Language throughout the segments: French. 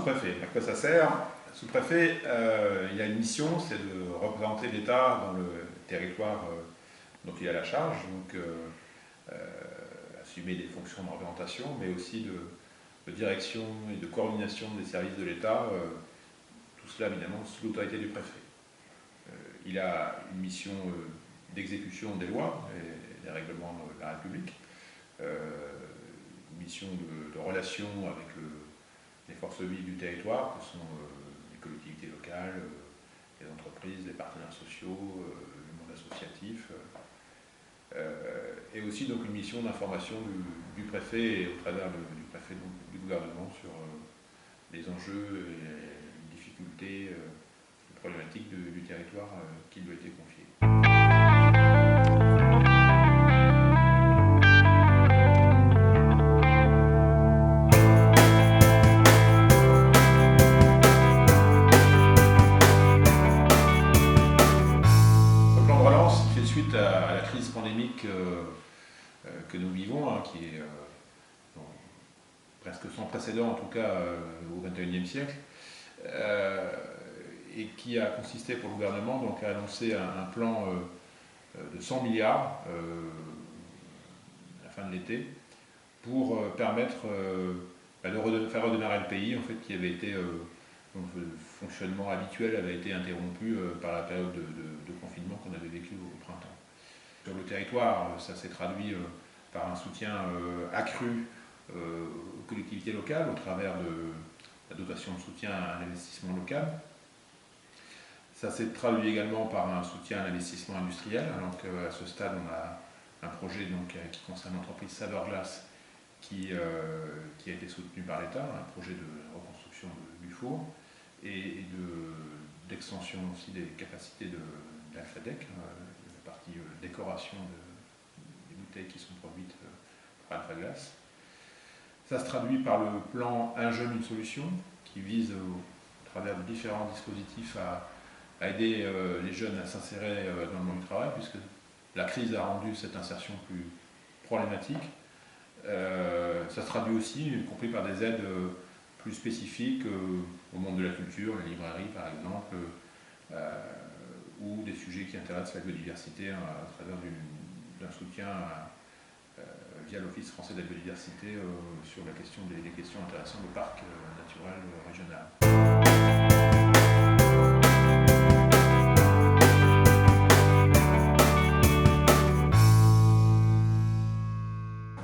sous-préfet, à quoi ça sert? Sous-préfet, il a une mission, c'est de représenter l'État dans le territoire dont il a la charge, donc assumer des fonctions de représentation, mais aussi de direction et de coordination des services de l'État, tout cela évidemment sous l'autorité du préfet. Il a une mission d'exécution des lois et des règlements de la République, une mission de relation avec les forces vives du territoire, que sont les collectivités locales, les entreprises, les partenaires sociaux, le monde associatif, et aussi donc une mission d'information du préfet et au travers du préfet donc, du gouvernement sur les enjeux et les difficultés, les problématiques du territoire qui lui a été confié. Suite à la crise pandémique que nous vivons, hein, qui est presque sans précédent, en tout cas au XXIe siècle, et qui a consisté pour le gouvernement donc, à annoncer un plan de 100 milliards à la fin de l'été pour permettre de faire redémarrer le pays, en fait, qui avait été donc, le fonctionnement habituel avait été interrompu par la période de confinement qu'on avait vécu au printemps. Sur le territoire, ça s'est traduit par un soutien accru aux collectivités locales au travers de la dotation de soutien à l'investissement local. Ça s'est traduit également par un soutien à l'investissement industriel. Donc à ce stade, on a un projet donc, qui concerne l'entreprise Saverglass qui a été soutenu par l'État, un projet de reconstruction du four et d'extension aussi des capacités de l'Alphadec, la partie décoration des bouteilles qui sont produites par Alphaglass. Ça se traduit par le plan Un jeune, une solution, qui vise au travers de différents dispositifs à aider les jeunes à s'insérer dans le monde du travail, puisque la crise a rendu cette insertion plus problématique. Ça se traduit aussi, y compris par des aides plus spécifiques au monde de la culture, la librairie par exemple, ou des sujets qui intéressent la biodiversité à travers d'un soutien via l'Office français de la biodiversité sur la question des questions intéressantes du parc naturel régional.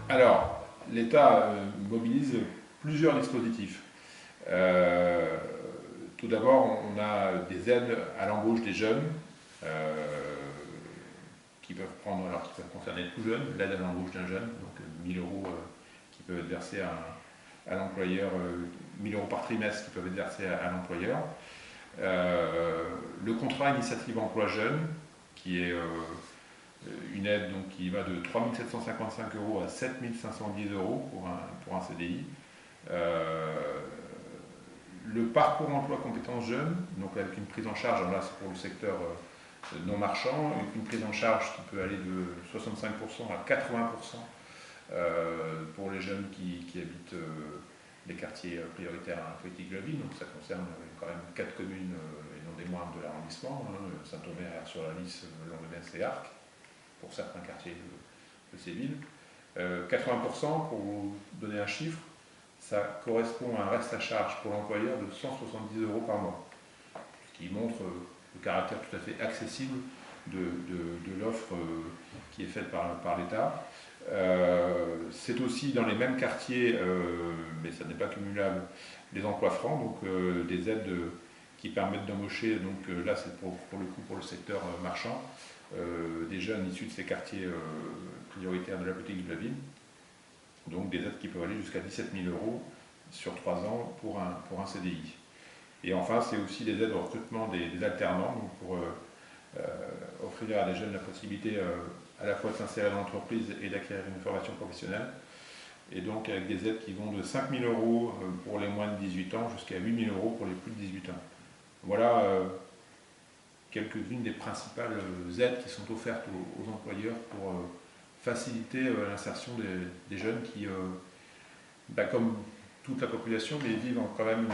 Alors, l'État mobilise plusieurs dispositifs. Tout d'abord, on a des aides à l'embauche des jeunes qui peuvent concerner tout jeune, l'aide à l'embauche d'un jeune, donc 1 000 € qui peuvent être versés à l'employeur, 1 000 € par trimestre qui peuvent être versés à l'employeur. Le contrat initiative emploi jeune, qui est une aide donc, qui va de 3 755 € à 7 510 € pour un CDI. Le parcours emploi compétences jeunes, donc avec une prise en charge, là c'est pour le secteur non marchand, une prise en charge qui peut aller de 65% à 80% pour les jeunes qui habitent les quartiers prioritaires à la politique de la ville, donc ça concerne quand même 4 communes et non des moindres de l'arrondissement, Saint-Omer, Sur-la-Lys, Longevesse et Arques, pour certains quartiers de ces villes. 80%, pour vous donner un chiffre, ça correspond à un reste à charge pour l'employeur de 170 € par mois, ce qui montre le caractère tout à fait accessible de l'offre qui est faite par l'État. C'est aussi dans les mêmes quartiers, mais ça n'est pas cumulable, des emplois francs, donc des aides qui permettent d'embaucher, donc là c'est pour le coup pour le secteur marchand, des jeunes issus de ces quartiers prioritaires de la politique de la ville. Donc des aides qui peuvent aller jusqu'à 17 000 € sur 3 ans pour un CDI. Et enfin, c'est aussi des aides au recrutement des alternants, donc pour offrir à des jeunes la possibilité à la fois de s'insérer dans l'entreprise et d'acquérir une formation professionnelle. Et donc avec des aides qui vont de 5 000 € pour les moins de 18 ans jusqu'à 8 000 € pour les plus de 18 ans. Voilà quelques-unes des principales aides qui sont offertes aux employeurs pour faciliter l'insertion des jeunes qui, comme toute la population, mais vivent quand même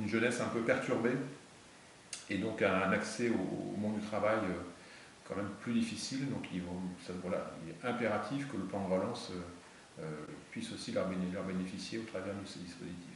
une jeunesse un peu perturbée et donc un accès au monde du travail quand même plus difficile. Donc voilà, il est impératif que le plan de relance puisse aussi leur bénéficier au travers de ces dispositifs.